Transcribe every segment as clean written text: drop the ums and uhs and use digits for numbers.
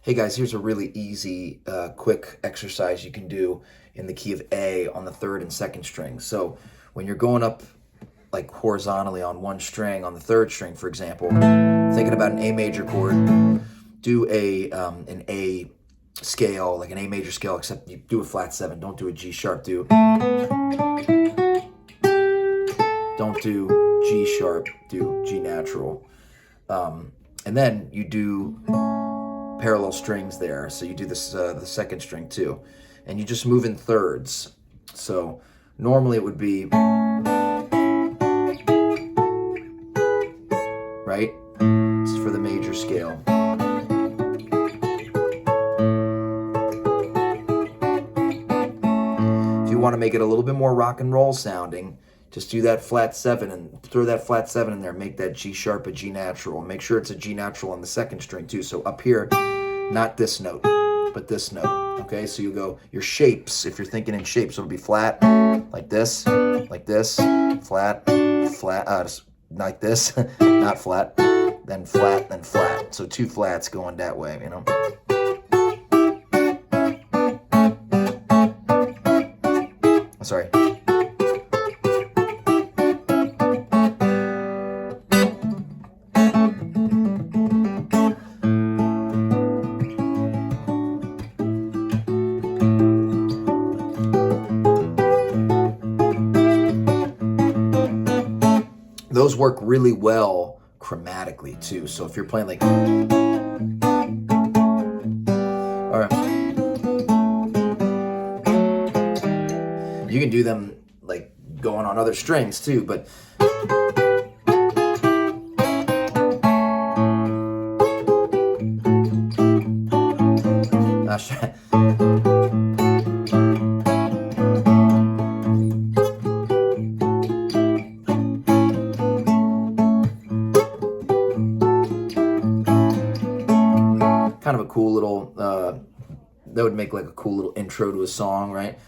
Hey guys, here's a really easy, quick exercise you can do in the key of A on the third and second string. So when you're going up like horizontally on one string, on the third string, for example, thinking about an A major chord, do an A scale, like an A major scale, except you do a flat 7. Don't do a G sharp. Don't do G sharp. Do G natural. And then you do parallel strings there. So you do this the second string too, and you just move in thirds. So normally it would be right. This is for the major scale. If you want to make it a little bit more rock and roll sounding, just do that flat 7 and throw that flat 7 in there. Make that G sharp a G natural. And make sure it's a G natural on the second string too. So up here, not this note, but this note. Okay, so you go your shapes. If you're thinking in shapes, it'll be flat, like this, flat, like this, not flat, then flat, then flat. So 2 flats going that way, you know. Sorry. Those work really well chromatically too. So if you're playing like, all right, you can do them like going on other strings too, but kind of a cool little, that would make like a cool little intro to a song, right?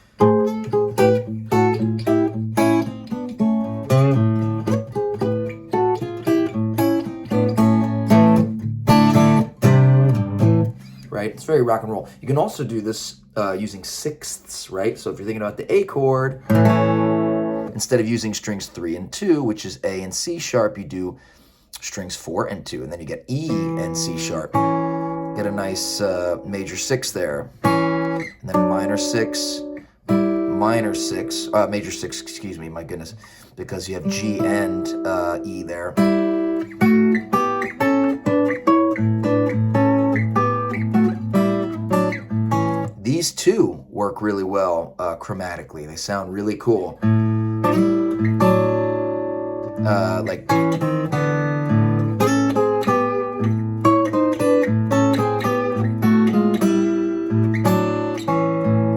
Right? It's very rock and roll. You can also do this using sixths, right? So if you're thinking about the A chord, instead of using strings 3 and 2, which is A and C sharp, you do strings 4 and 2, and then you get E and C sharp. Get a nice major 6 there, and then minor 6, major 6, excuse me, my goodness, because you have G and E there. These two work really well chromatically. They sound really cool. Like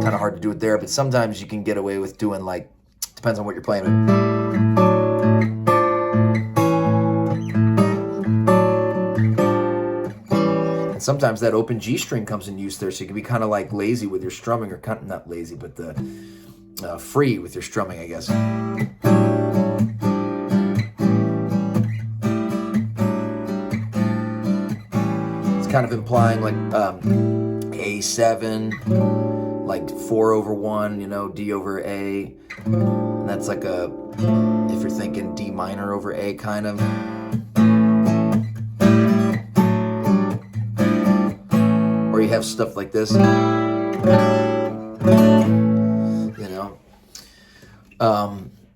kind of hard to do it there, but sometimes you can get away with doing like, depends on what you're playing with. Sometimes that open G string comes in use there, so you can be kind of like lazy with your strumming, or kind of, not lazy, but free with your strumming, I guess. It's kind of implying like A7, like 4/1, you know, D over A. And that's like a, if you're thinking D minor over A kind of. You have stuff like this, you know,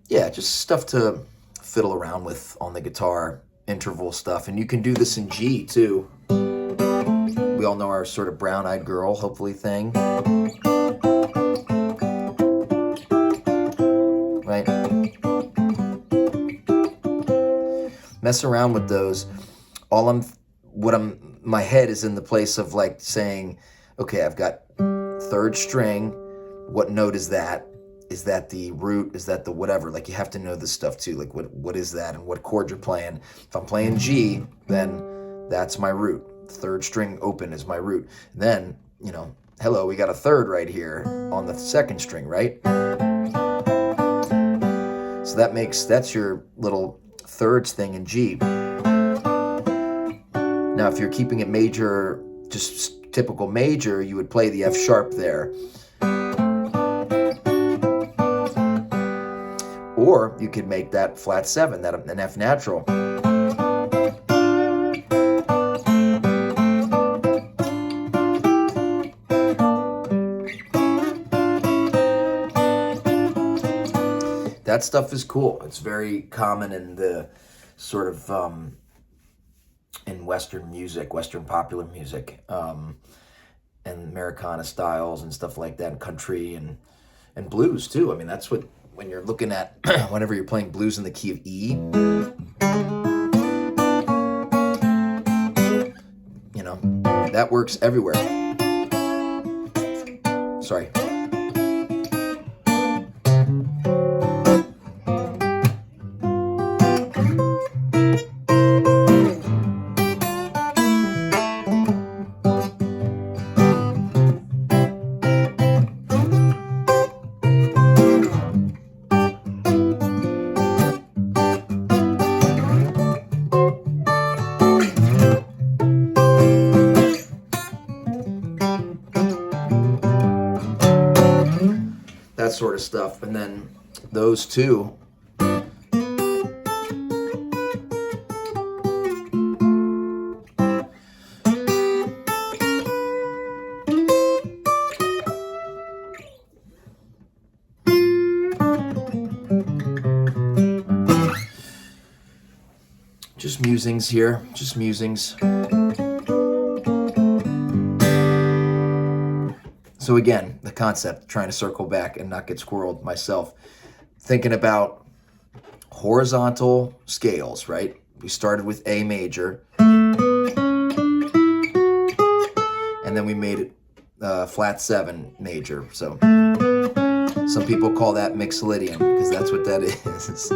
yeah, just stuff to fiddle around with on the guitar, interval stuff. And you can do this in G too. We all know our sort of brown-eyed girl, hopefully, thing, right? Mess around with those. My head is in the place of like saying, okay, I've got third string. What note is that? Is that the root? Is that the whatever? Like you have to know this stuff too. Like what is that and what chord you're playing? If I'm playing G, then that's my root. Third string open is my root. Then, you know, hello, we got a third right here on the second string, right? So that's your little thirds thing in G. Now, if you're keeping it major, just typical major, you would play the F sharp there. Or you could make that flat 7, that an F natural. That stuff is cool. It's very common in the sort of in Western music, Western popular music, and Americana styles and stuff like that, and country and blues too. I mean, that's what, when you're looking at, whenever you're playing blues in the key of E, you know, that works everywhere. Sorry. That sort of stuff. And then those two, just musings here, just musings. So again, the concept, trying to circle back and not get squirreled myself, thinking about horizontal scales, right? We started with A major, and then we made it flat 7 major. So some people call that mixolydian, because that's what that is.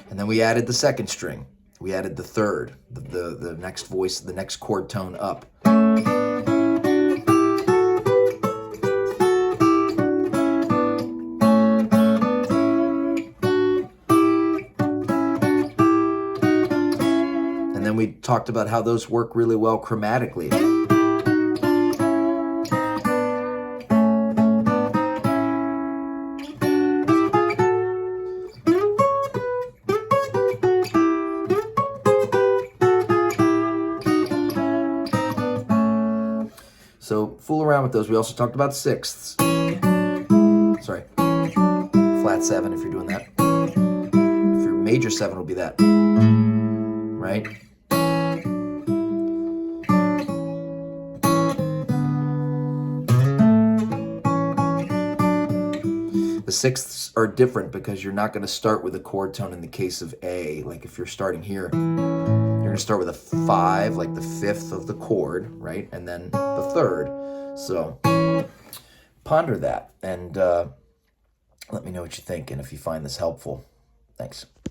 And then we added the second string. We added the third, the next voice, the next chord tone up. And then we talked about how those work really well chromatically. So fool around with those. We also talked about sixths. Sorry. Flat 7 if you're doing that. If your major 7 will be that. Right? The sixths are different because you're not going to start with a chord tone in the case of A. Like if you're starting here, you're going to start with a 5, like the 5th of the chord, right? And then the 3rd. So ponder that and let me know what you think and if you find this helpful. Thanks.